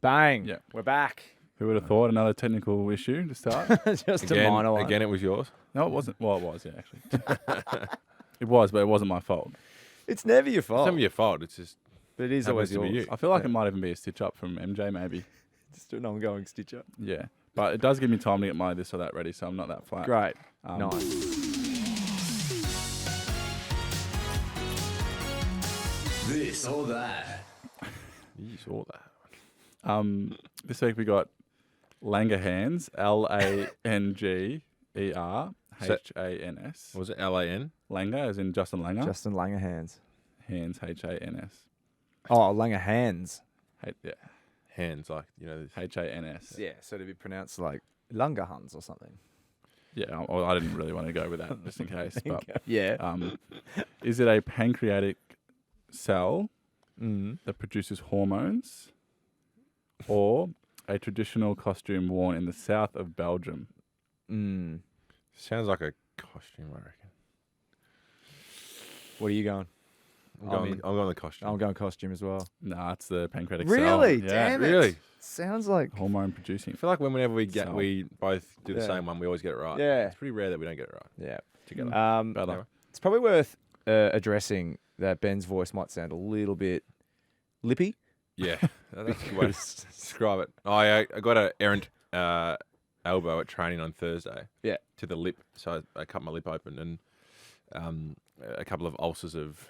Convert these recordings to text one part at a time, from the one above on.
Bang. Yeah. We're back. Who would have thought? Another technical issue to start. Just a minor one. Again, it was yours. No, it wasn't. Well, it was, yeah, actually. It was, but it wasn't my fault. It's never your fault. It's never your fault. It's just But it is happens always to be yours. you. I feel like it might even be a stitch up from MJ, maybe. Just an ongoing stitch up. Yeah. But it does give me time to get my this or that ready, so I'm not that flat. Great. Um, Nice. This or that. You saw that. This week we got Langerhans, Langerhans. Was it LAN? Langer, as in Justin Langer. Justin Langer hands. Hands, Hans. Oh, Langer hands. Yeah, Hands, like, you know. Hans. Yeah, so to be pronounced like Langerhans or something. Yeah, I didn't really want to go with that just in case. But Yeah. is it a pancreatic cell Mm. that produces hormones, or a traditional costume worn in the south of Belgium? Mm. Sounds like a costume, I reckon. What are you going? I'm going the costume. I'm going costume as well. Nah, it's the pancreatic cell. Really? Yeah. Damn it. Really? Sounds like... Hormone producing. I feel like whenever we So- we both do the Yeah. same one, we always get it right. Yeah. It's pretty rare that we don't get it right Yeah. together. Better. It's probably worth addressing that Ben's voice might sound a little bit lippy. Yeah, that's a good way to describe it. I got an errant elbow at training on Thursday. Yeah. To the lip, so I cut my lip open, and a couple of ulcers have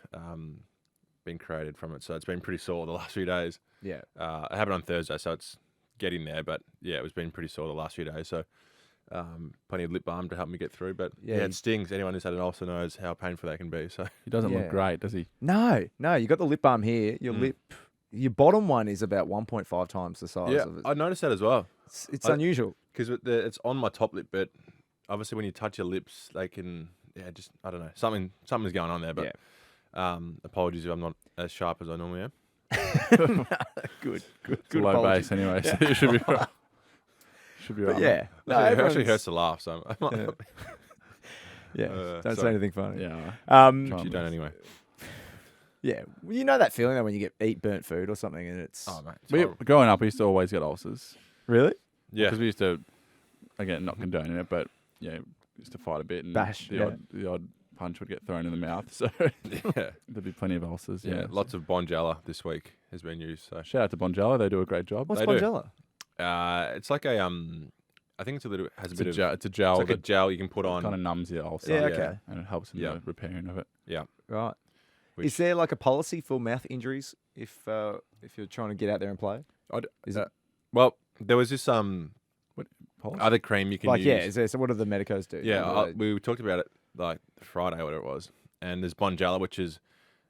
been created from it. So it's been pretty sore the last few days. Yeah. It happened on Thursday, so it's getting there. But yeah, it was been pretty sore the last few days. So plenty of lip balm to help me get through. But Yeah, yeah, you- it stings. Anyone who's had an ulcer knows how painful that can be. So He doesn't Yeah. look great, does he? No, you got the lip balm here. Your lip, your bottom one is about 1.5 times the size yeah, of it. I noticed that as well. It's I- unusual. Because it's on my top lip, but obviously when you touch your lips, they can, just, I don't know, something's going on there. But apologies if I'm not as sharp as I normally am. Good. It's a low apology. base anyway, so you should be right. Should be right. But yeah, It actually hurts to laugh, so I might not be. don't say sorry. anything funny. Yeah. You don't anyway. Yeah. Well, you know that feeling though when you eat burnt food or something and it's Oh, mate. It's We, horrible. growing up, we used to always get ulcers. really Yeah. Because we used to, again, not condoning it, but yeah, used to fight a bit and Bash, the odd punch would get thrown in the mouth. So yeah. there'd be plenty of ulcers. Yeah. Yeah. Lots of Bonjela this week has been used. So Shout out to Bonjela. They do a great job. what's They do. Bonjela? it's like a I think it's a little has a It's a bit of gel. It's a gel it's like a that gel you can put on. kind of numbs your ulcer. Yeah, okay. And it helps in Yeah. the repairing of it. Yeah. Right. Which- Is there like a policy for mouth injuries if you're trying to get out there and play? Is it Well, there was this Polish? other cream you can like use. yeah? Is there? So what do the medicos do? Yeah, Like, we talked about it like Friday, whatever it was. And there's Bonjela, which is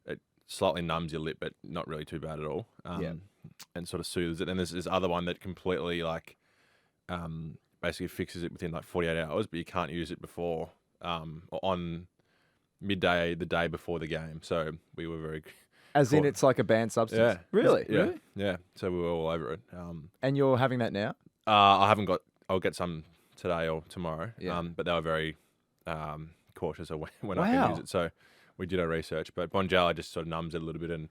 it slightly numbs your lip, but not really too bad at all. Yeah. And sort of soothes it. And there's this other one that completely like basically fixes it within like 48 hours, but you can't use it before or on midday the day before the game. So we were very as in cool. it's like a banned substance. Really? yeah, yeah. So we were all over it. And you're having that now? I haven't got. I'll get some today or tomorrow. Yeah. But they were very cautious of when I Wow. can use it. So we did our research. But Bonjela just sort of numbs it a little bit, and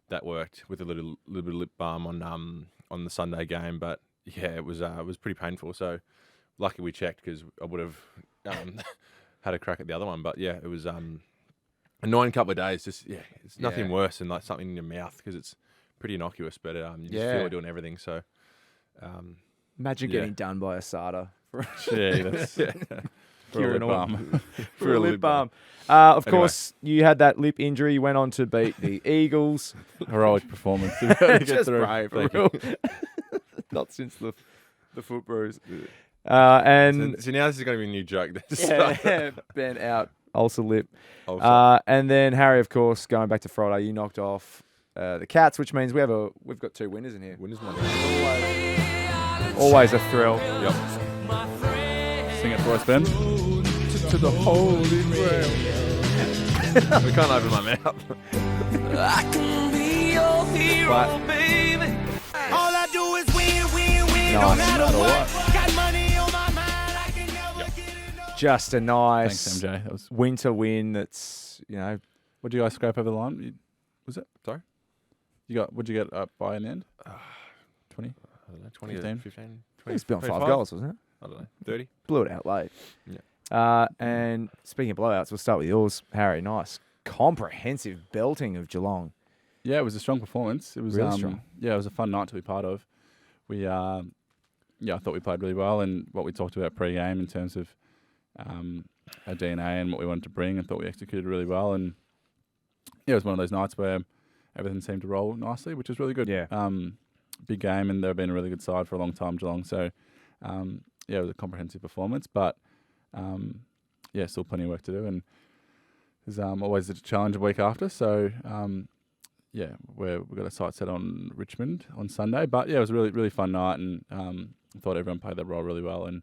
that worked with a little bit of lip balm on the Sunday game. But yeah, it was pretty painful. So lucky we checked because I would have had a crack at the other one. But yeah, it was annoying couple of days. Just it's nothing Yeah. worse than like something in your mouth because it's pretty innocuous. But you just Yeah. feel it doing everything. So. Imagine Yeah. getting done by a SADA for Yeah, that's for a Curing lip all- balm. for a lip balm. Of Anyway. course, you had that lip injury. You went on to beat the Eagles. Heroic performance. To be able to get Just through. brave, Thank real. you. Not since the foot bruise. And So now this is going to be a new joke. yeah, Ben out, ulcer lip. Also, And then Harry, of course, going back to Friday, you knocked off the Cats, which means we've got two winners in here. winners money. Always a thrill. Yep. Sing it for us, Ben. To the holy grail. We can't open my mouth. I can be your hero, But- baby. All I do is win, Nice. no matter No matter what. Got money on my mind, I can never get enough. Just a nice Thanks, MJ. That was. winter win that's, What did you guys scrape over the line? Was it? Sorry? You got? What'd you get up by an end? 20. I don't know, 20, 15. 15, It's 20, been on 5 25? goals, wasn't it? I don't know, 30. Blew it out late. Yeah. And speaking of blowouts, we'll start with yours, Harry. Nice, comprehensive belting of Geelong. Yeah, it was a strong performance. It was Really strong. Yeah, it was a fun night to be part of. We, I thought we played really well, and what we talked about pre-game in terms of our DNA and what we wanted to bring, I thought we executed really well. And yeah, it was one of those nights where everything seemed to roll nicely, which is really good. Yeah. Big game, and they've been a really good side for a long time, Geelong. So it was a comprehensive performance, but still plenty of work to do, and there's always a challenge a week after. So we've got a sight set on Richmond on Sunday. But yeah, it was a really, really fun night, and I thought everyone played their role really well and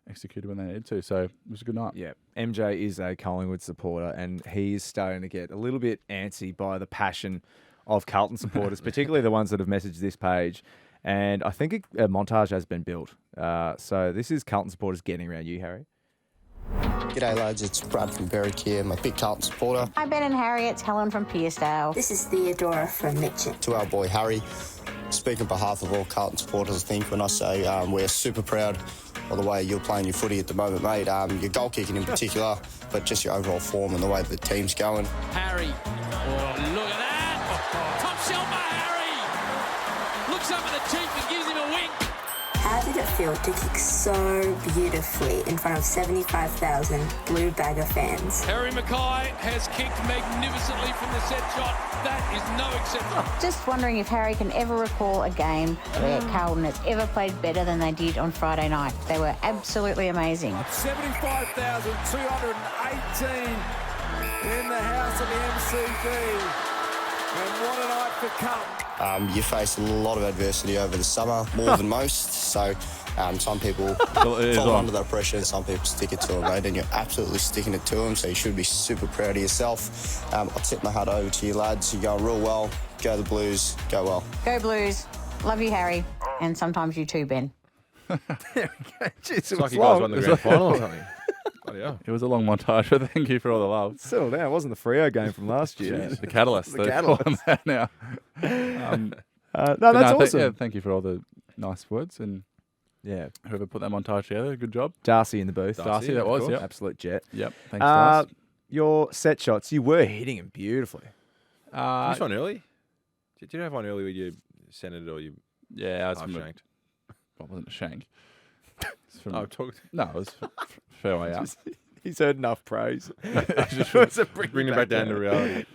executed when they needed to. So it was a good night. Yeah, MJ is a Collingwood supporter, and he is starting to get a little bit antsy by the passion of Carlton supporters, particularly the ones that have messaged this page. And I think a montage has been built. So this is Carlton supporters getting around you, Harry. G'day lads, it's Brad from Berwick here. I'm a big Carlton supporter. Hi Ben and Harry, it's Helen from Pearsdale. This is Theodora from Mitchell. To our boy Harry, speak on behalf of all Carlton supporters, I think, when I say we're super proud of the way you're playing your footy at the moment, mate. Your goal kicking in particular, but just your overall form and the way the team's going. Harry. Oh, look at that. Top shot by Harry. Looks up at the chief and gives him a wink. How did it feel to kick so beautifully in front of 75,000 Blue Bagger fans? Harry Mackay has kicked magnificently from the set shot. That is no exception. Just wondering if Harry can ever recall a game where Carlton has ever played better than they did on Friday night. They were absolutely amazing. 75,218 in the house of the MCB. And what a night for Carlton. You faced a lot of adversity over the summer, more than most. So some people fall under that pressure, and some people stick it to them, mate. And you're absolutely sticking it to them, so you should be super proud of yourself. I'll tip my hat over to you lads. You're going real well. Go the Blues. Go well. Go Blues. Love you, Harry. And sometimes you too, Ben. There we go. Jeez, It's like you guys won the grand final or something. Bloody hell. It was a long montage, but thank you for all the love. Settle down. It wasn't the Freo game from last year. The catalyst. The they call them that now. No, But that's awesome. thank you for all the nice words, and Yeah. whoever put that montage together, good job. Darcy in the booth. Darcy, that of was, course. yep. Absolute jet. Yep, thanks, Darcy. Your set shots, you were hitting them beautifully. Did you have one early? Did you have one early where you centered or you Yeah, I was half shanked? Well, it wasn't a shank. It's from, Oh, talk. no, it was fair way out. He's heard enough praise. Bring it back down to reality.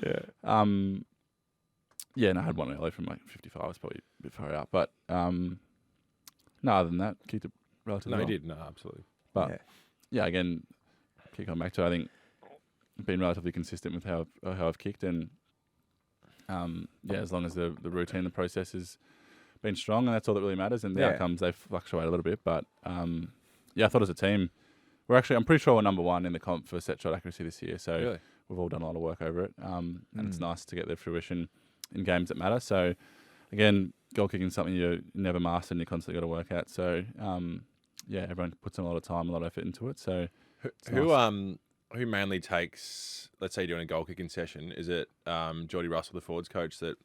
Yeah, no, I had one early from like 55. I was probably a bit far out. But no, other than that, kicked it relatively No, well. he did. No, absolutely. But yeah, again, kick on back to, I think, been relatively consistent with how I've kicked. And as long as the routine, the process has been strong, and that's all that really matters. And the outcomes, they fluctuate a little bit. But I thought as a team, I'm pretty sure we're number one in the comp for set shot accuracy this year. So Really? we've all done a lot of work over it. And it's nice to get the fruition in games that matter. So again, goal kicking is something you never master and you constantly got to work at. So everyone puts in a lot of time, a lot of effort into it. So it's nice. Who mainly takes, let's say you're doing a goal kicking session, is it Geordie Russell, the forwards coach, that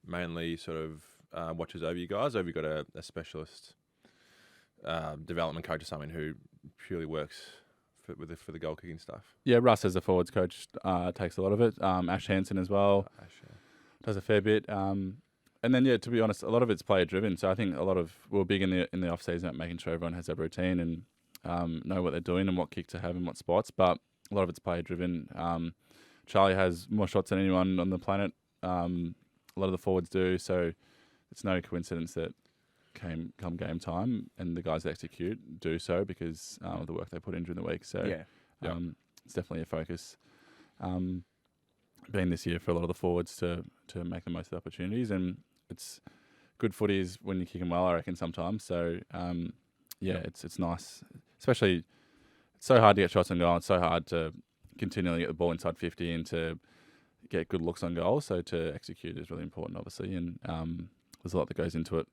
mainly sort of watches over you guys, or have you got a specialist development coach or something who purely works for the goal kicking stuff? Yeah, Russ as the forwards coach takes a lot of it. Ash Hansen as well does a fair bit. And then, to be honest, a lot of it's player driven. So I think we're big in the off season at making sure everyone has their routine and know what they're doing and what kick to have in what spots. But a lot of it's player driven. Charlie has more shots than anyone on the planet. A lot of the forwards do. So it's no coincidence that come game time and the guys that execute do so because of the work they put in during the week. So it's definitely a focus. Been this year for a lot of the forwards to make the most of the opportunities, and it's good footy is when you kick them well, I reckon, sometimes. So it's nice, especially it's so hard to get shots on goal. It's so hard to continually get the ball inside 50 and to get good looks on goal. So to execute is really important, obviously, and there's a lot that goes into it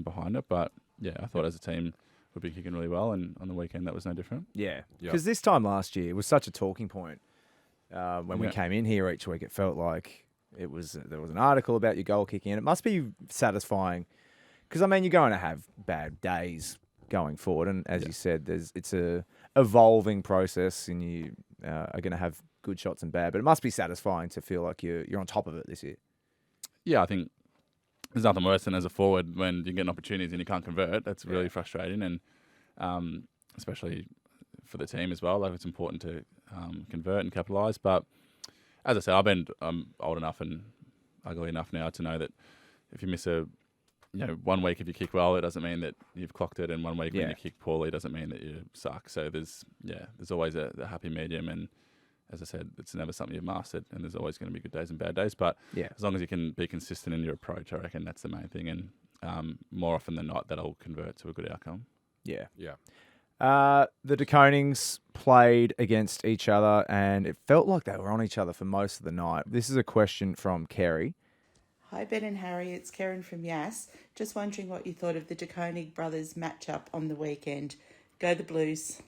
behind it. But I thought as a team we'd be kicking really well, and on the weekend that was no different. Yeah, because this time last year it was such a talking point. When we came in here each week, it felt like there was an article about your goal kicking, and it must be satisfying Because, I mean, you're going to have bad days going forward. And as you said, it's a evolving process and you are going to have good shots and bad. But it must be satisfying to feel like you're on top of it this year. Yeah, I think there's nothing worse than as a forward when you're getting opportunities and you can't convert. That's really frustrating. And especially for the team as well. Like, it's important to convert and capitalise. But as I said, I'm old enough and ugly enough now to know that if you miss 1 week if you kick well, it doesn't mean that you've clocked it, and 1 week when you kick poorly doesn't mean that you suck. So there's always a happy medium, and as I said, it's never something you've mastered, and there's always going to be good days and bad days. But as long as you can be consistent in your approach, I reckon that's the main thing, and more often than not, that'll convert to a good outcome. Yeah. The De Konings played against each other, and it felt like they were on each other for most of the night. This is a question from Kerry. Hi Ben and Harry, it's Karen from Yass. Just wondering what you thought of the De Koning brothers matchup on the weekend. Go the Blues.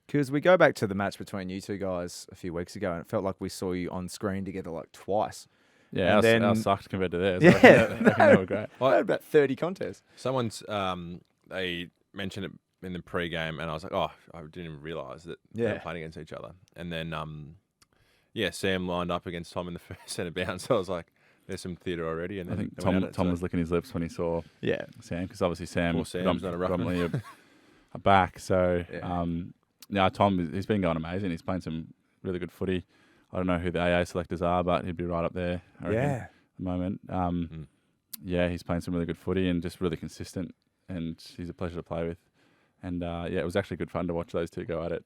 Because we go back to the match between you two guys a few weeks ago, and it felt like we saw you on screen together like twice. Yeah, ours sucked compared to theirs. Yeah, I reckon they were great. I had about 30 contests. Someone's they mentioned it in the pre-game, and I was like, oh, I didn't even realise that they were playing against each other. And then, Sam lined up against Tom in the first centre bounce. So I was like, there's some theatre already. And then I think Tom was licking his lips when he saw Sam, because obviously Sam's not a a back. So, Tom, he's been going amazing. He's playing some really good footy. I don't know who the AA selectors are, but he'd be right up there, I reckon, at the moment. He's playing some really good footy and just really consistent, and he's a pleasure to play with. And, it was actually good fun to watch those two go at it.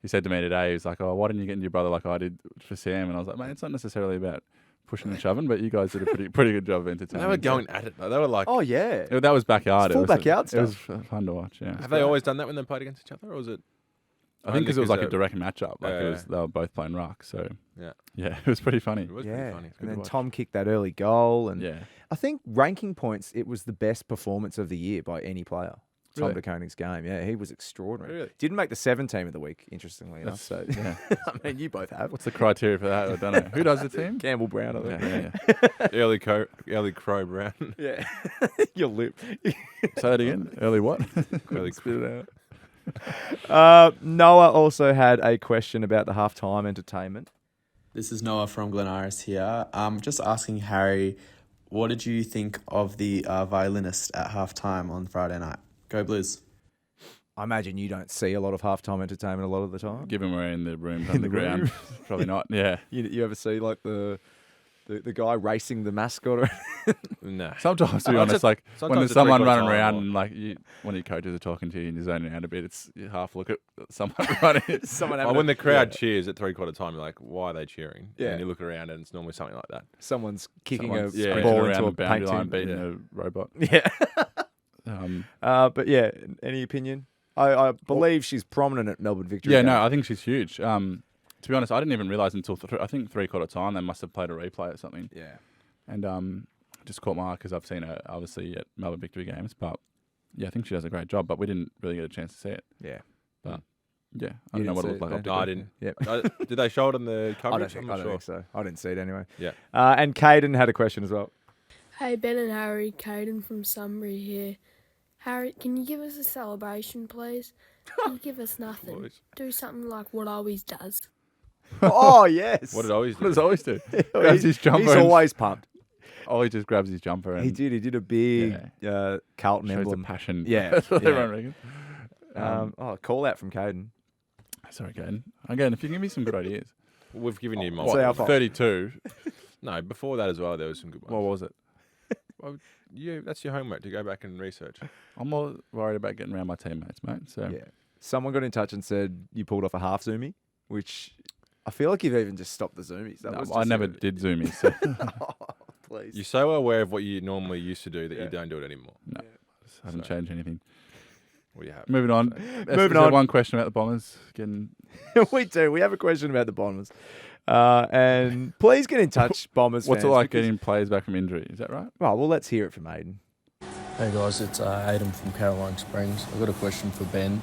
He said to me today, he was like, oh, why didn't you get into your brother like I did for Sam? And I was like, mate, it's not necessarily about pushing and shoving, but you guys did a pretty good job of entertaining. They were going at it, though. They were like... Oh, yeah. That was backyard. It's full backyard stuff. It was fun to watch, yeah. Have they always done that when they played against each other, or was it... I think because it was like a direct matchup. Like they were both playing ruck, so... Yeah, it was pretty funny. It was pretty funny. And then Tom kicked that early goal, and I think ranking points, it was the best performance of the year by any player. Tom De Koning's game, he was extraordinary. Really? Didn't make the 7 team of the week, interestingly enough. So, I mean, you both have. What's the criteria for that? I don't know. Who does the team? Campbell Brown, I think. Early Crow Brown. Yeah. Your lip. Say that again. Early what? Early Spit it out. Noah also had a question about the halftime entertainment. This is Noah from Glen Iris here. Just asking Harry, what did you think of the violinist at halftime on Friday night? Go Blues. I imagine you don't see a lot of halftime entertainment a lot of the time. Given we're in the room on the ground, probably not. Yeah. You ever see like the guy racing the mascot? Or No. Sometimes, to be honest, like when there's someone running around and like one of your coaches are talking to you and you're zoning out a bit, you half look at someone running. When the crowd cheers at 3/4 time, you're like, why are they cheering? Yeah. And you look around and it's normally something like that. Someone's kicking a sprinting ball around into a the boundary painting line, beating a robot. Yeah. But yeah, any opinion? I believe she's prominent at Melbourne Victory. Yeah, no, I think she's huge. To be honest, I didn't even realise until I think 3/4 time they must have played a replay or something. Yeah. And just caught my eye because I've seen her obviously at Melbourne Victory games. But yeah, I think she does a great job. But we didn't really get a chance to see it. Yeah. But yeah, I don't know what it looked like. No, I didn't. Yep. Did they show it on the coverage? I don't think so. I didn't see it anyway. Yeah. And Caden had a question as well. Hey, Ben and Harry, Caden from Sunbury here. Harry, can you give us a celebration, please? Can you give us nothing? Do something like what Always does. Oh, yes. What did Always do? What does Always do? Grabs his jumper. He's always pumped. He just grabs his jumper. And He did a big Carlton shows emblem. the passion. Yeah. That's what yeah. everyone reckons. Call out from Caden. Sorry, Caden. Again, if you give me some good ideas. We've given you more. What? 32. No, before that as well, there was some good ones. What was it? Well, that's your homework to go back and research. I'm more worried about getting around my teammates, mate. So Yeah. Someone got in touch and said you pulled off a half zoomie, which I feel like you've even just stopped the zoomies. I never did zoomies. So. Please. You're so aware of what you normally used to do that you don't do it anymore. No, haven't changed anything. Well, you have. Moving on. Moving on. One question about the Bombers. We do. We have a question about the Bombers. And please get in touch, Bombers What's fans, it like getting players back from injury? Is that right? Well, let's hear it from Aiden. Hey guys, it's Aidan from Caroline Springs. I've got a question for Ben.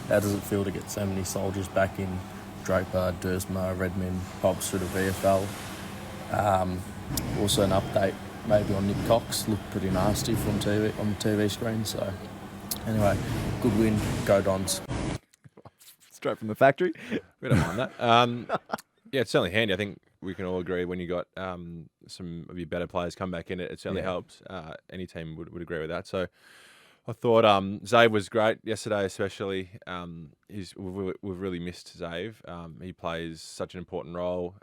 How does it feel to get so many soldiers back in Draper, Duursma, Redmond, Pops through the VFL? Also an update maybe on Nick Cox looked pretty nasty from TV on the TV screen. So anyway, good win. Go Dons. Straight from the factory. We don't mind that. Yeah, it's certainly handy. I think we can all agree when you got some of your better players come back in, it certainly helps. Any team would agree with that. So I thought Zave was great yesterday, especially. We've really missed Zave. He plays such an important role.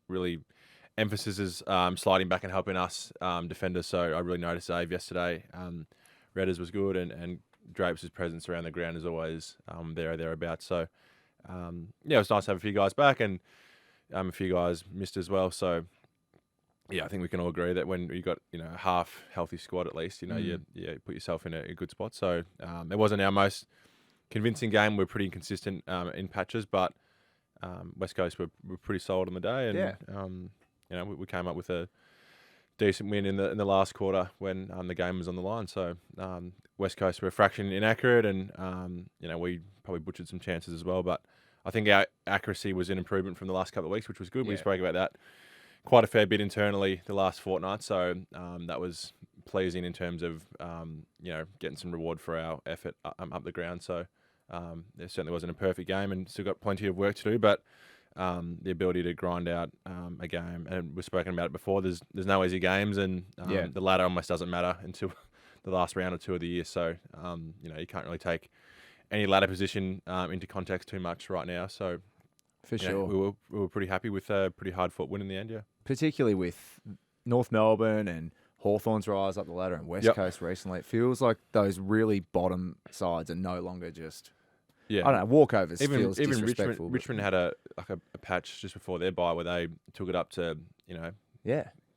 Really emphasizes sliding back and helping us defenders. So I really noticed Zave yesterday. Redders was good, and Drapes' presence around the ground is always there or thereabouts. So it was nice to have a few guys back, and a few guys missed as well. So I think we can all agree that when you got a half healthy squad at least, you put yourself in a good spot. So it wasn't our most convincing game. We're pretty inconsistent in patches, but West Coast were pretty solid on the day, and we came up with a decent win in the last quarter when the game was on the line. So West Coast were a fraction inaccurate, and we probably butchered some chances as well. But I think our accuracy was an improvement from the last couple of weeks, which was good. We spoke about that quite a fair bit internally the last fortnight. So that was pleasing in terms of getting some reward for our effort up the ground. So there certainly wasn't a perfect game, and still got plenty of work to do, but the ability to grind out a game, and we've spoken about it before, there's no easy games, and the ladder almost doesn't matter until the last round or two of the year. So you can't really take any ladder position into context too much right now. So for sure, we were pretty happy with a pretty hard fought win in the end. Yeah, particularly with North Melbourne and Hawthorn's rise up the ladder and West Coast recently. It feels like those really bottom sides are no longer just I don't know, walkovers. Feels disrespectful. Richmond had a patch just before their bye where they took it up to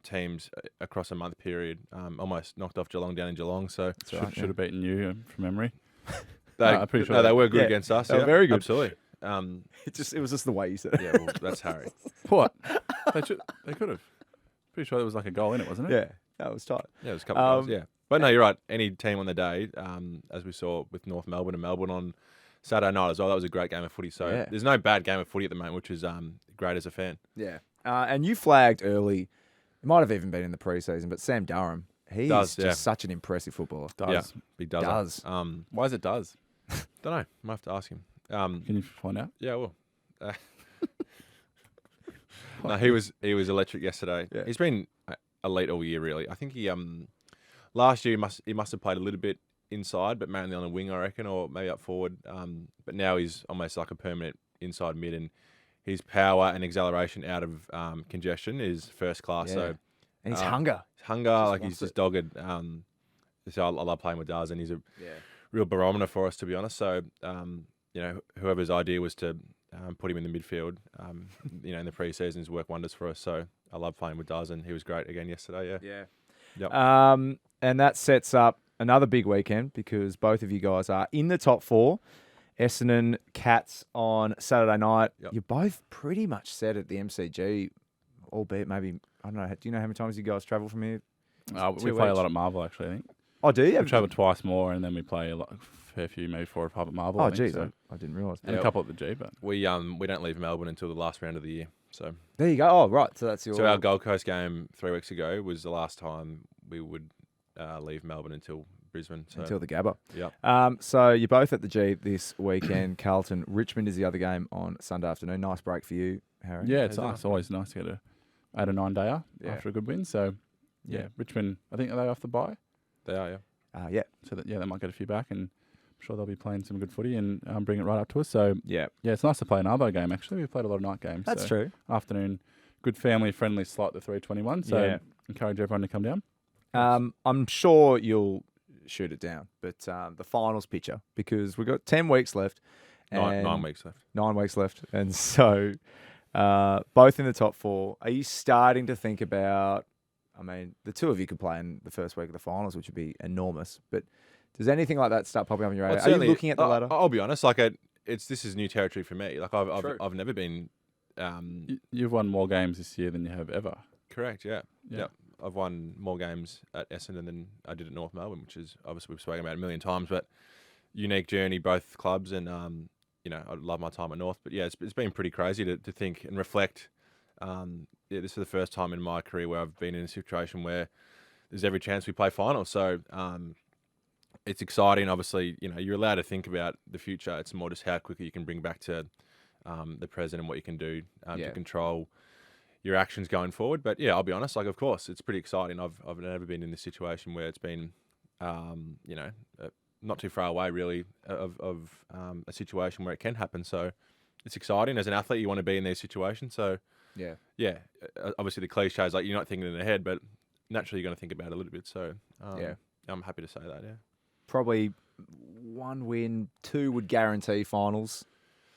teams across a month period. Almost knocked off Geelong down in Geelong. So should have beaten you from memory. I'm pretty sure they were good against us. They were very good. Absolutely. It was just the way you said it. Yeah, well, that's Harry. What? They could have. Pretty sure there was like a goal in it, wasn't it? Yeah, that was tight. Yeah, it was a couple of goals, yeah. But no, you're right. Any team on the day, as we saw with North Melbourne and Melbourne on Saturday night as well, that was a great game of footy. So there's no bad game of footy at the moment, which is great as a fan. Yeah. And you flagged early, it might have even been in the preseason, but Sam Durham, he's just such an impressive footballer. Yeah, he does. Why is it does? Don't know. Might have to ask him. Can you find out? Yeah, well. No, he was electric yesterday. Yeah. He's been elite all year, really. I think he last year he must have played a little bit inside, but mainly on a wing, I reckon, or maybe up forward. But now he's almost like a permanent inside mid, and his power and acceleration out of congestion is first class. Yeah. So, and his hunger, he's just dogged. So I love playing with Daz, and he's a real barometer for us, to be honest. So whoever's idea was to put him in the midfield, in the pre-season has worked wonders for us. So I love playing with Daz, and he was great again yesterday. Yeah. Yep. And that sets up another big weekend because both of you guys are in the top four. Essendon Cats on Saturday night. Yep. You're both pretty much set at the MCG, albeit maybe, I don't know, do you know how many times you guys travel from here? We play a lot at Marvel, actually, I think. Oh, do you? We travel twice more, and then we play a fair few, maybe 4 or 5 at Marvel. Oh, geez, so. I didn't realise that. And a couple at the G, but we don't leave Melbourne until the last round of the year. So there you go. Oh, right. So that's your. So our Gold Coast game 3 weeks ago was the last time we would leave Melbourne until Brisbane. So. Until the Gabba. Yeah. So you're both at the G this weekend. Carlton, Richmond is the other game on Sunday afternoon. Nice break for you, Harry. Yeah, it's nice. Always nice to get a 8 or 9 dayer after a good win. So yeah, Richmond. I think are they off the bye? They are. Yeah. Yeah. So they might get a few back, and I'm sure they'll be playing some good footy and bring it right up to us. So yeah, it's nice to play an Arvo game. Actually, we've played a lot of night games. That's true. Afternoon, good family friendly slot, the 3:21. So encourage everyone to come down. I'm sure you'll shoot it down, but the finals picture, because we've got 10 weeks left. 9 weeks left. 9 weeks left, and so both in the top 4. Are you starting to think about? I mean, the two of you could play in the first week of the finals, which would be enormous. But does anything like that start popping up in your radar? Are you looking at the ladder? I'll be honest. This is new territory for me. Like I've never been. You've won more games this year than you have ever. Correct. Yeah. Yep. I've won more games at Essendon than I did at North Melbourne, which is obviously we've spoken about a million times. But unique journey, both clubs, and I love my time at North. But yeah, it's been pretty crazy to think and reflect. this is the first time in my career where I've been in a situation where there's every chance we play finals. So it's exciting. Obviously, you're allowed to think about the future. It's more just how quickly you can bring back to the present and what you can do to control your actions going forward. But yeah, I'll be honest. Of course, it's pretty exciting. I've never been in this situation where it's been, not too far away really of a situation where it can happen. So it's exciting. As an athlete, you want to be in these situations. So yeah. Obviously, the cliche is you're not thinking in the head, but naturally you're going to think about it a little bit. So I'm happy to say that. Yeah, probably 1 win, 2 would guarantee finals.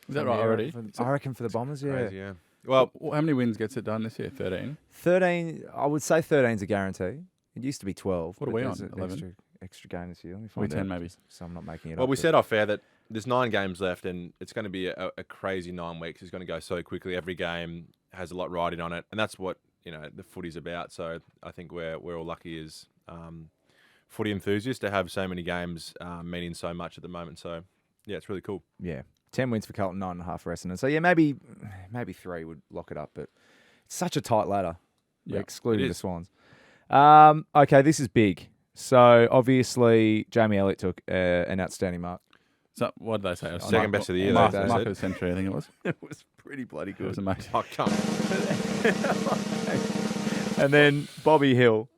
Is that right already? I reckon for the Bombers, Crazy, yeah. Well, how many wins gets it done this year? 13? 13, I would say 13's a guarantee. It used to be 12. What are we on? 11? Extra game this year. Let me We're find 10 out. maybe. So I'm not making it Well, up. we said off air that there's 9 games left and it's going to be a crazy 9 weeks. It's going to go so quickly. Every game has a lot riding on it. And that's what, the footy's about. So I think we're all lucky as footy enthusiasts to have so many games meaning so much at the moment. So, yeah, it's really cool. Yeah. 10 wins for Carlton, 9.5 for Essendon. So, yeah, maybe 3 would lock it up. But it's such a tight ladder, excluding the Swans. Okay, this is big. So, obviously, Jamie Elliott took an outstanding mark. So, what did they say? Second best of the year. Mark of the century, I think it was. It was pretty bloody good. It was amazing. Oh, come on. And then Bobby Hill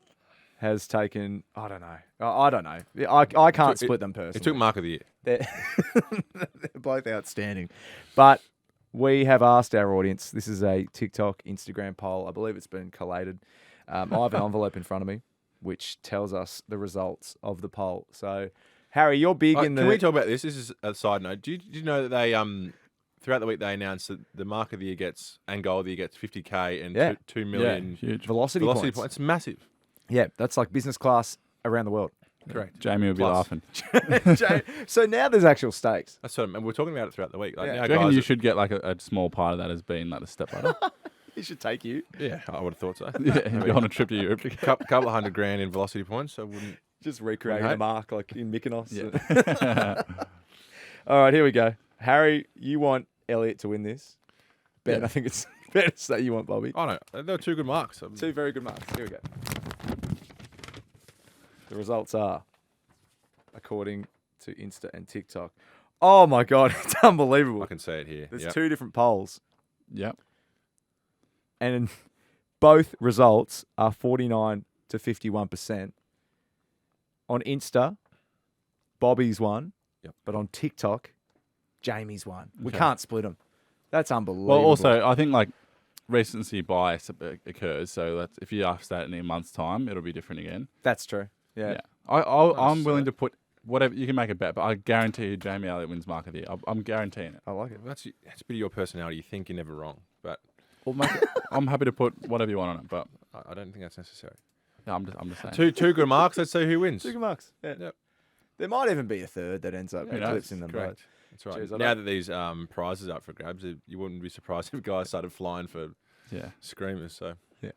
has taken, I don't know. I can't split them personally. It took mark of the year. They're both outstanding. But we have asked our audience, this is a TikTok, Instagram poll. I believe it's been collated. I have an envelope in front of me, which tells us the results of the poll. So, Harry, you're big in the... Can we talk about this? This is a side note. Did you know that they, throughout the week, they announced that the mark of the year and goal of the year gets 50K and 2 million huge. Velocity points. It's massive. Yeah, that's like business class around the world. Correct. Jamie would be laughing. So now there's actual stakes. That's what we're talking about it throughout the week. Now do you reckon you should get a small part of that as being the step ladder? He should take you. Yeah, I would have thought so. Yeah, go on a trip to Europe. Couple of $100,000 in velocity points, so wouldn't... Just recreating a mark like in Mykonos. Yeah. All right, here we go. Harry, you want Elliott to win this. Ben, I think it's better to say you want Bobby. Oh, no. They were 2 good marks. 2 very good marks. Here we go. The results are, according to Insta and TikTok. Oh, my God. It's unbelievable. I can see it here. There's 2 different polls. Yep. And both results are 49 to 51%. On Insta, Bobby's won. Yep. But on TikTok, Jamie's won. We can't split them. That's unbelievable. Well, also, I think recency bias occurs. So if you ask that in a month's time, it'll be different again. That's true. Yeah. I'm willing to put whatever. You can make a bet, but I guarantee you Jamie Elliott wins mark of the year. I'm guaranteeing it. I like it. That's a bit of your personality. You think you're never wrong, but I'm happy to put whatever you want on it, but I don't think that's necessary. No, I'm just saying. Two good marks. Let's see who wins. 2 good marks. Yeah. Yep. There might even be a third that ends up eclipsing them both. That's right. Jeez, now that these prizes are up for grabs, you wouldn't be surprised if guys started flying for screamers. So yeah,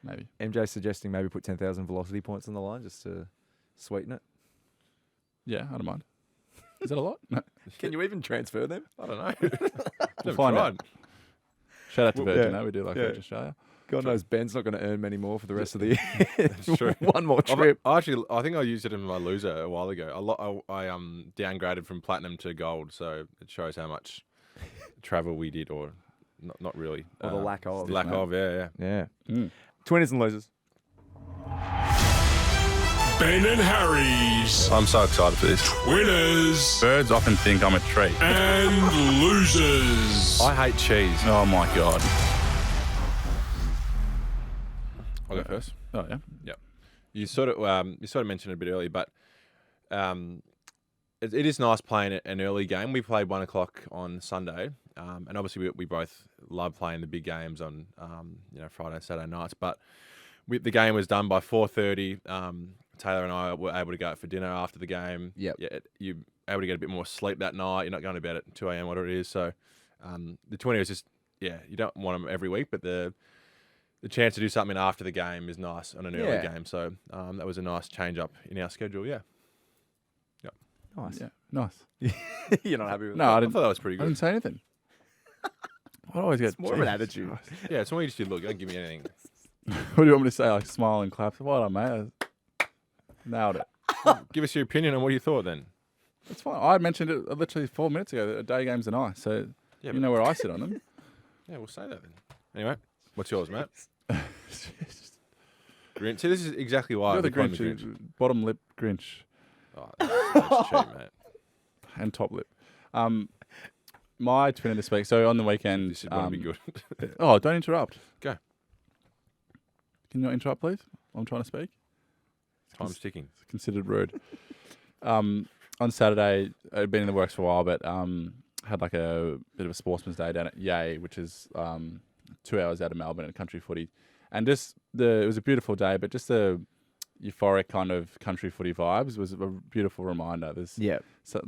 maybe. MJ suggesting maybe put 10,000 velocity points on the line just to sweeten it. Yeah, I don't mind. Is that a lot? No. Can you even transfer them? I don't know. We'll find out. Shout out to Virgin, though. We do like Virgin Australia. God knows Ben's not going to earn many more for the rest of the year. That's true. One more trip. I think I used it in my loser a while ago. I downgraded from platinum to gold, so it shows how much travel we did, or not really. Or the lack of. Lack of, yeah. Mm. Twinners and losers. Ben and Harry's. I'm so excited for this. Winners. Birds often think I'm a tree. And losers. I hate cheese. Oh, my God. I'll go first. Oh, yeah? Yep. You sort of mentioned it a bit earlier, but it is nice playing an early game. We played 1 o'clock on Sunday, and obviously we both love playing the big games on Friday and Saturday nights, but the game was done by 4:30. Taylor and I were able to go out for dinner after the game. Yep. Yeah, you're able to get a bit more sleep that night. You're not going to bed at 2 a.m., whatever it is. So the 20 is just, you don't want them every week, but the chance to do something after the game is nice on an early game. So that was a nice change up in our schedule, yeah. Yep. Nice. Yeah, nice. You're not happy with that? I thought that was pretty good. I didn't say anything. I always get It's more of an attitude. Yeah, it's more you just do. Look, don't give me anything. What do you want me to say? Like smile and clap. Well done, mate. Nailed it. Give us your opinion on what you thought then. It's fine. I mentioned it literally 4 minutes ago. That day games are nice, so Yeah, you know where I sit on them. Yeah, we'll say that then. Anyway, what's yours, Matt? Grinch. See, this is exactly why You're the become Grinch, bottom lip Grinch, Oh, that's cheap, mate. and top lip. My twinner this week. So on the weekend, This is going to be good. oh, don't interrupt. Go. Can you not interrupt, please? I'm trying to speak. Time's ticking. It's considered rude. On Saturday, it had been in the works for a while, but had like a bit of a sportsman's day down at Yea, which is 2 hours out of Melbourne at country footy. And just it was a beautiful day, but just the euphoric kind of country footy vibes was a beautiful reminder. There's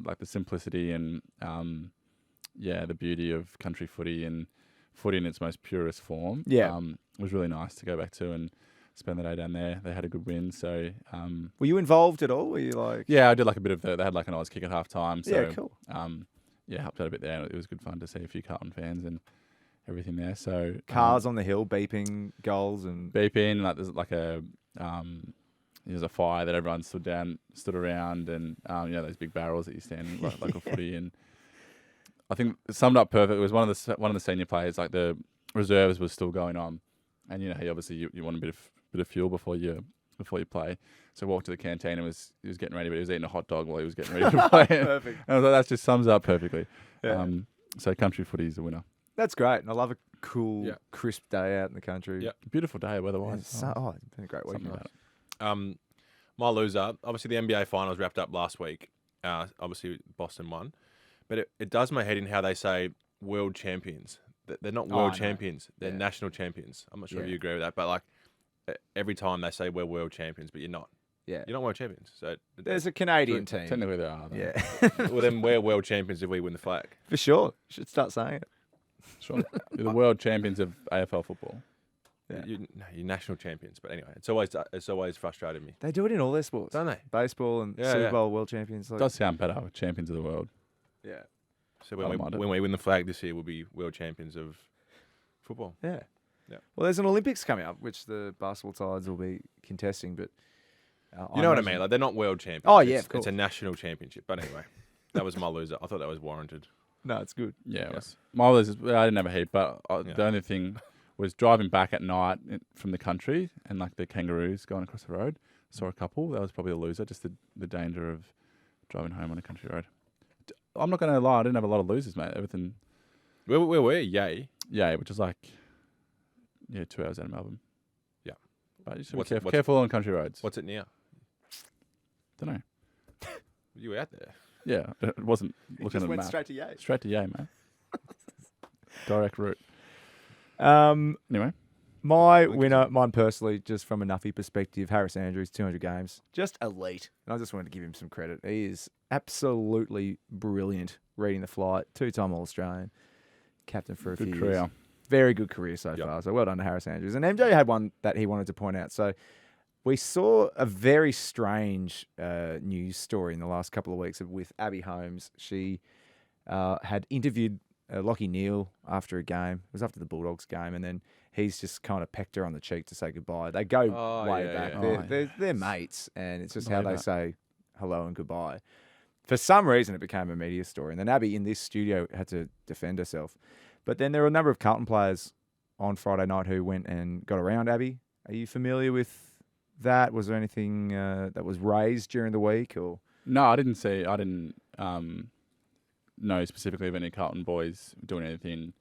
like the simplicity and the beauty of country footy and footy in its most purest form. Yeah. It was really nice to go back to and spend the day down there. They had a good win, so Were you involved at all? Were you like? yeah, I did like a bit of they had like an Oz kick at half time. So Yeah, cool. Helped out a bit there. It was good fun to see a few Carlton fans and everything there. So Cars on the hill beeping goals and beeping, like there's like a there's a fire that everyone stood around, and those big barrels that you stand like a footy. And I think it summed up perfect. It was one of the senior players, like the reserves was still going on, and he obviously you want a bit of fuel before you play. So I walked to the canteen and he was getting ready, but he was eating a hot dog while he was getting ready to play. Perfect. And I was like, that just sums up perfectly. Yeah. So country footy is the winner. That's great. And I love a cool, crisp day out in the country. Yeah. Beautiful day weather-wise. It's been a great week. Something about it. My loser, obviously the NBA finals wrapped up last week. Obviously Boston won. But it does my head in how they say world champions. They're not world champions. They're national champions. I'm not sure if you agree with that, but like every time they say we're world champions, but you're not. Yeah. You're not world champions. So There's a Canadian team. Technically there are. Though. Yeah. Well, then we're world champions if we win the flag. For sure. Should start saying it. Sure. You're the world champions of AFL football. Yeah. You're national champions. But anyway, it's always frustrated me. They do it in all their sports. Don't they? Baseball and Super Bowl world champions. It does sound better. Champions of the world. Yeah. So when we win the flag this year, we'll be world champions of football. Yeah. Yeah. Well, there's an Olympics coming up, which the basketball sides will be contesting, but you know what I mean? Like they're not world champions. Oh yeah, of course. It's a national championship. But anyway, that was my loser. I thought that was warranted. No, it's good. Yeah, it was. My loser, I didn't have a heap, but the only thing was driving back at night from the country and like the kangaroos going across the road. Saw a couple. That was probably a loser. Just the danger of driving home on a country road. I'm not going to lie. I didn't have a lot of losers, mate. Everything. Where were you? Yay. Yeah, which is like 2 hours out of Melbourne. Yeah. But you should be careful on country roads. What's it near? Don't know. You were out there. Yeah, it wasn't looking at the went map. straight to Yay. Straight to Yay, mate. Direct route. Anyway. My winner, mine personally, just from a Nuffy perspective, Harris Andrews, 200 games, just elite. And I just wanted to give him some credit. He is absolutely brilliant reading the flight, 2-time All-Australian, captain for a few years. Career. Very good career so far. So well done to Harris Andrews. And MJ had one that he wanted to point out. So we saw a very strange news story in the last couple of weeks with Abbey Holmes. She had interviewed Lachie Neale after a game. It was after the Bulldogs game, and then he's just kind of pecked her on the cheek to say goodbye. They go way back. Yeah. They're mates, and it's just how they say hello and goodbye. For some reason, it became a media story, and then Abbey in this studio had to defend herself. But then there were a number of Carlton players on Friday night who went and got around Abbey. Are you familiar with that? Was there anything that was raised during the week? Or No, I didn't see. I didn't know specifically of any Carlton boys doing anything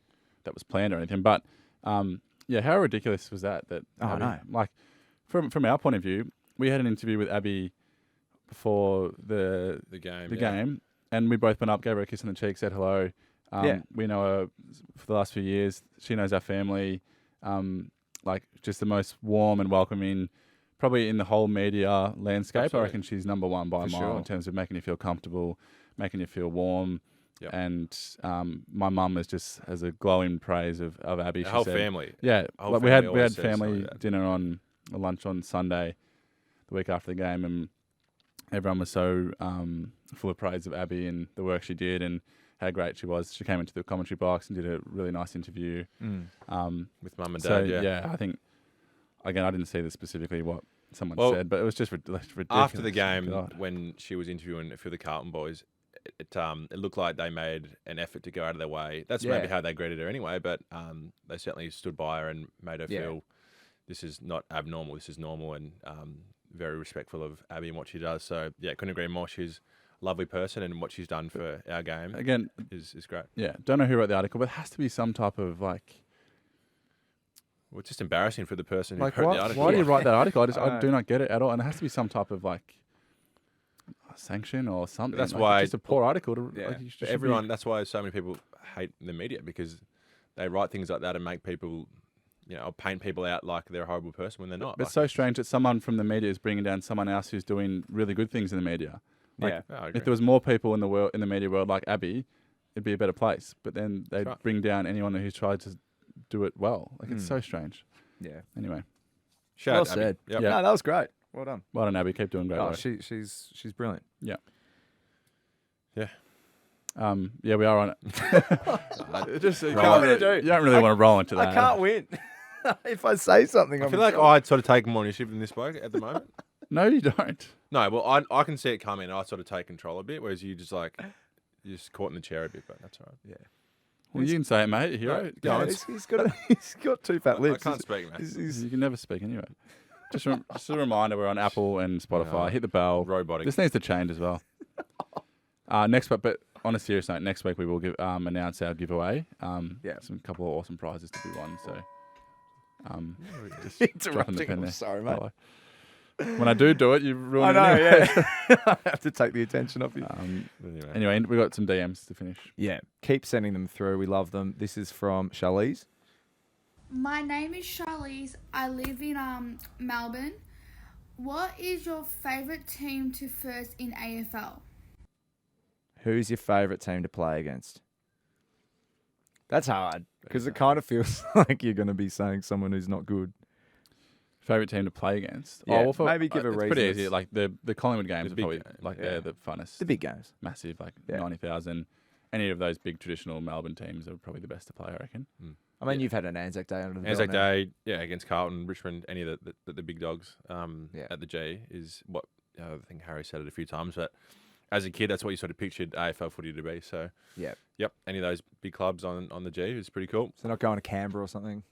that was planned or anything. But how ridiculous was that? I know. Like from our point of view, we had an interview with Abbey before the game, and we both went up, gave her a kiss on the cheek, said hello. We know her for the last few years. She knows our family. Like just the most warm and welcoming, probably in the whole media landscape. Absolutely. I reckon she's number one by a mile in terms of making you feel comfortable, making you feel warm. Yep. And my mum has a glowing praise of Abbey. The whole family. Yeah, Whole like family we had always says family something like that. dinner on a lunch on Sunday, the week after the game, and everyone was so full of praise of Abbey and the work she did, and how great she was. She came into the commentary box and did a really nice interview. With mum and So, dad, yeah. I think, again, I didn't see this specifically what someone Well, said, but it was just ridiculous. After the game, God. when she was interviewing a few of the Carlton boys, it looked like they made an effort to go out of their way. That's maybe how they greeted her anyway, but they certainly stood by her and made her feel this is not abnormal, this is normal, and very respectful of Abbey and what she does. So, yeah, couldn't agree more. She's a lovely person, and what she's done for our game again is great. Yeah, don't know who wrote the article, but it has to be some type of like... Well, it's just embarrassing for the person who Like, wrote the article. why do you write that article? I do not get it at all. And it has to be some type of like sanction or something. That's like, why it's just a poor article. That's why so many people hate the media, because they write things like that and make people, or paint people out like they're a horrible person when they're not. But it's so strange that someone from the media is bringing down someone else who's doing really good things in the media. Like, I agree. if there was more people in the media world like Abbey, it'd be a better place. But then they bring down anyone who's tried to do it well. Like, it's so strange. Yeah. Anyway, Well said. Yep. No, that was great. Well done. Well done, Abbey. Keep doing great work. She's brilliant. Yeah. Yeah. Yeah, we are on it. You can't really do. You don't really want to roll into that. I can't win. If I say something, I feel like I'd sort of take more initiative than this bloke at the moment. No, you don't. No, well, I can see it coming. I sort of take control a bit, whereas you just you're just caught in the chair a bit, but that's all right. Yeah. Well, you can say it, mate. Hero. He's got two fat lips. I can't speak, mate. You can never speak anyway. Just a reminder, we're on Apple and Spotify. Hit the bell. Robotic. This needs to change as well. But on a serious note, next week we will announce our giveaway. Some couple of awesome prizes to be won. So, just dropping the pen there. Sorry, mate. When I do it, you ruin it. I know, anyway. yeah. I have to take the attention off you. Anyway, we've got some DMs to finish. Yeah, keep sending them through. We love them. This is from Charlize. My name is Charlize. I live in Melbourne. What is your favourite team to first in AFL? Who's your favourite team to play against? That's hard, because it kind of feels like you're going to be saying someone who's not good. Favourite team to play against? Yeah, maybe give a reason. It's pretty easy. Like the Collingwood games are probably they're the funnest. The big games. Massive, 90,000. Any of those big traditional Melbourne teams are probably the best to play, I reckon. I mean, you've had an Anzac Day under the Anzac belt Day, against Carlton, Richmond, any of the big dogs at the G is what I think Harry said it a few times. But as a kid, that's what you sort of pictured AFL footy to be. So, yep, any of those big clubs on the G is pretty cool. So not going to Canberra or something?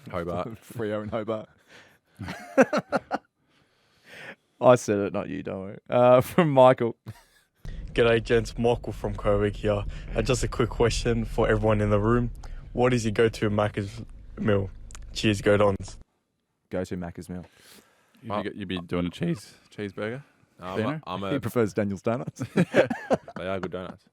Hobart. Freo in Hobart. I said it, not you, don't worry. From Michael. G'day, gents. Michael from Coburg here. Just a quick question for everyone in the room. What is your go-to Macca's meal? Cheers, go Dons. Go-to Macca's meal. You'd be doing a cheeseburger? He prefers Daniel's Donuts. They are good donuts.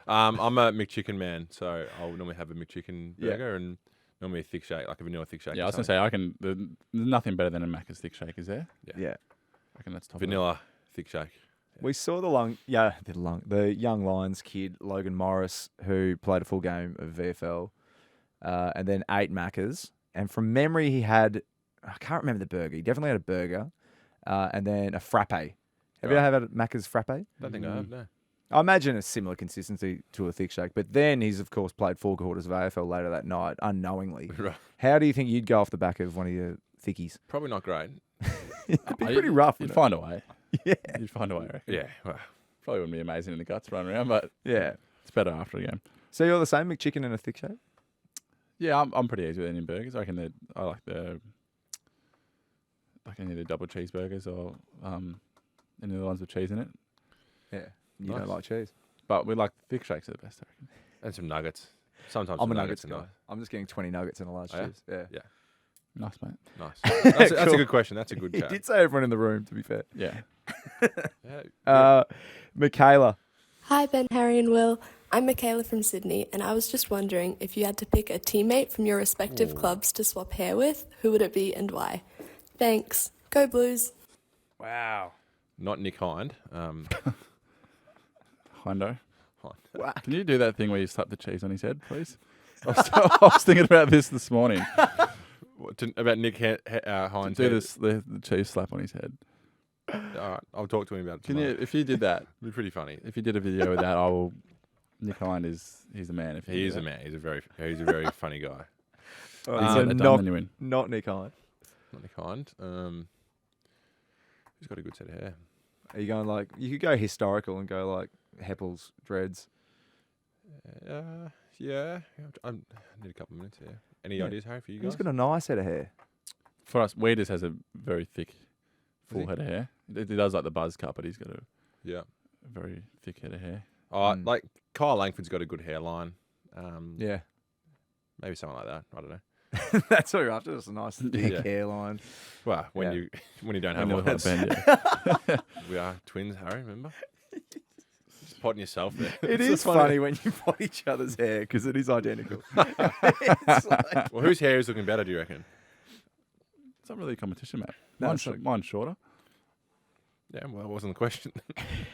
I'm a McChicken man, so I'll normally have a McChicken burger and normally a thick shake, like a vanilla thick shake. Yeah, I was going to say, there's nothing better than a Macca's thick shake, is there? Yeah. I reckon that's top. Vanilla thick shake. Yeah. We saw the young Lions kid, Logan Morris, who played a full game of VFL and then ate Macca's. And from memory, he had, I can't remember the burger. He definitely had a burger and then a frappe. Have you ever had a Macca's frappe? I don't think I have, no. I imagine a similar consistency to a thick shake. But then he's, of course, played 4 quarters of AFL later that night, unknowingly. Right. How do you think you'd go off the back of one of your thickies? Probably not great. It'd be pretty rough. You'd find a way. Yeah. You'd find a way, I reckon. Yeah. Well, probably wouldn't be amazing in the guts running around, but yeah, it's better after a game. So you're the same, McChicken and a thick shake? Yeah, I'm pretty easy with any burgers. I reckon I like any of the double cheeseburgers or any of the ones with cheese in it. Yeah. You don't like cheese. But we like thick shakes are the best, I reckon. And some nuggets. Sometimes I'm some a nuggets guy. nice. I'm just getting 20 nuggets and a large cheese. Yeah. Nice, mate. Nice. That's a good question. That's a good He chat. did say everyone in the room, to be fair. Yeah. Mikayla. Hi, Ben, Harry, and Will. I'm Mikayla from Sydney, and I was just wondering if you had to pick a teammate from your respective clubs to swap hair with, who would it be and why? Thanks. Go Blues. Wow. Not Nick Hind. Hindo. Wow. Can you do that thing where you slap the cheese on his head, please? I was thinking about this morning. About Nick Hind's do head? this, the cheese slap on his head. All right, I'll talk to him about it Can tomorrow. you, if you did that, It'd be pretty funny. if you did a video with that, I will Nick Hind he's a man. If He is a man. He's a very funny guy. So when you win. not Nick Hind. Not Nick Hind. He's got a good set of hair. Are you going like, you could go historical and go like Heppel's dreads? Yeah. I need a couple of minutes here. Any ideas, Harry, for you guys? He's got a nice head of hair. For us, Weeders has a very thick, full head of hair. He does like the buzz cut, but he's got a very thick head of hair. Like Kyle Langford's got a good hairline. Yeah. Maybe something like that. I don't know. That's what you're after. Just a nice thick hairline. Well, when you don't have one. We are twins, Harry. Remember? Just potting yourself there. It is funny when you pot each other's hair because it is identical. It's like... Well, whose hair is looking better? Do you reckon? It's not really a competition, mate. No, mine's shorter. Yeah, well, that wasn't the question.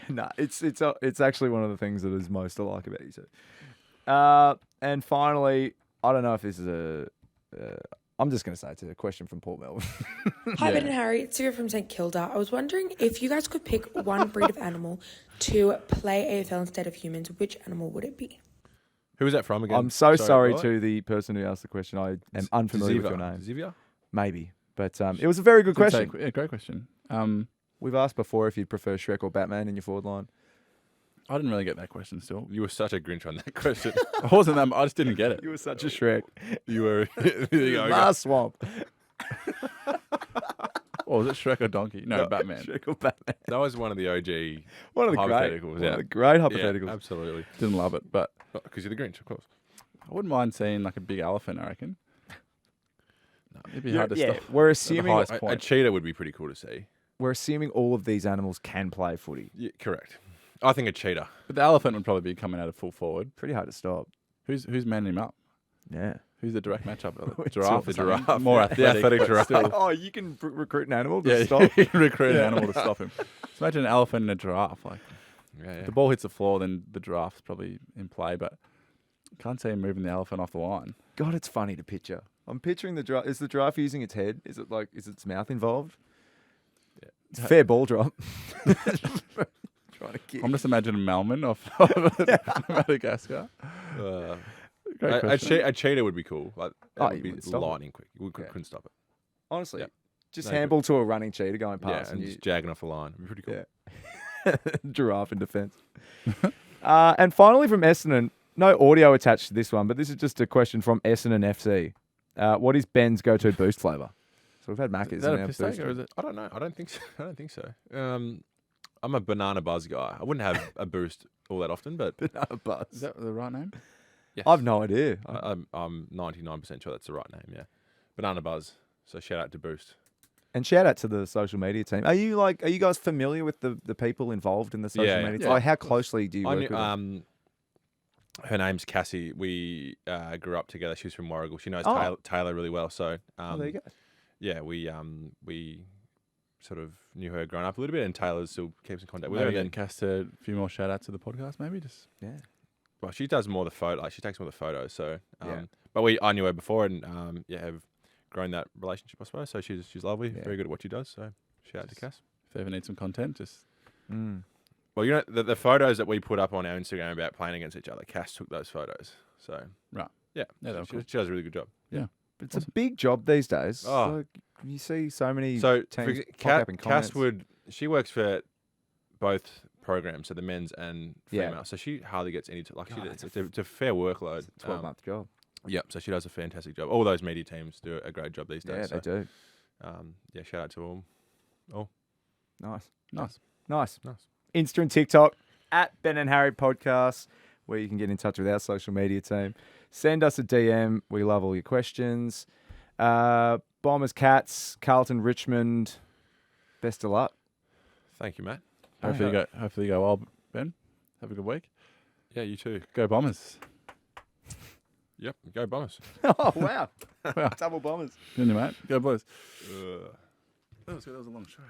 No, it's actually one of the things that is most alike about you two. And finally, I don't know if this is I'm just going to say it's a question from Port Melbourne. Hi, Ben and Harry. It's Tzivia from St Kilda. I was wondering if you guys could pick one breed of animal to play AFL instead of humans, which animal would it be? Who was that from again? I'm sorry to the person who asked the question. I am unfamiliar with your name. Tzivia? Maybe. But it was a very good question. Great question. We've asked before if you'd prefer Shrek or Batman in your forward line. I didn't really get that question still. You were such a Grinch on that question. I wasn't that. I just didn't get it. You were such a Shrek. You were Last swamp. Or was it Shrek or Donkey? No, Batman. Shrek or Batman. That was one of the OG One of the hypotheticals. One of the great hypotheticals. Yeah, absolutely. Didn't love it, but because you're the Grinch, of course. I wouldn't mind seeing like a big elephant. I reckon. No, it'd be hard to stop. We're assuming a cheetah would be pretty cool to see. We're assuming all of these animals can play footy. Yeah, correct. I think a cheetah. But the elephant would probably be coming out of full forward. Pretty hard to stop. Who's manning him up? Yeah. Who's the direct matchup? Giraffe. The giraffe. More athletic. The athletic giraffe. Still. Oh, you can recruit an animal to stop? You can recruit an animal to stop him. Just imagine an elephant and a giraffe. Like, if the ball hits the floor, then the giraffe's probably in play, but can't see him moving the elephant off the line. God, it's funny to picture. I'm picturing the giraffe. Is the giraffe using its head? Is its mouth involved? Yeah. It's a fair ball drop. Trying to kick. I'm just imagining Melman off Madagascar. A cheetah would be cool. Like, that would you be stop lightning quick. You couldn't stop it. Honestly, Yep. just handball to a running cheetah going past and just jagging off the line. It'd be pretty cool. Yeah. Giraffe in defence. And finally from Essendon, no audio attached to this one, but this is just a question from Essendon FC. What is Ben's go-to boost flavour? So we've had Macca's. Is that a piss take or is it? I don't know. I don't think so. I'm a banana buzz guy. I wouldn't have a boost all that often, but Banana Buzz. Is that the right name? yes. I've no idea. I'm 99% sure that's the right name. Yeah, banana buzz. So shout out to Boost. And shout out to the social media team. Are you guys familiar with the people involved in the social media team? Like, how closely do you work with them? Her name's Cassie. We grew up together. She's from Warragul. She knows Taylor really well. So there you go. Yeah, we sort of knew her growing up a little bit, and Taylor still keeps in contact with her. Maybe And then cast a few more shout outs to the podcast, maybe just well, she does more the photo. Like, she takes more the photos. So but I knew her before, and have grown that relationship, I suppose. So she's lovely, very good at what she does. So shout out to Cass. If they ever need some content, just. Well, you know, the photos that we put up on our Instagram about playing against each other, Cass took those photos. So right, yeah, that was cool. She does a really good job. Yeah, but it's a big job these days. Oh. Like, you see so many teams Cass she works for both programs, so the men's and female. So she hardly gets any. It's a fair workload. It's a 12-month job. Yep. So she does a fantastic job. All those media teams do a great job these days. Yeah, they do. Shout out to all. Oh, nice. Insta and TikTok at Ben and Harry Podcast, where you can get in touch with our social media team. Send us a DM. We love all your questions. Bombers, Cats, Carlton, Richmond. Best of luck. Thank you, Matt. Hopefully you go well, Ben. Have a good week. Yeah, you too. Go Bombers. Yep, go Bombers. Oh, wow. Double Bombers. Good on you, mate. Go Blues. That was a long show.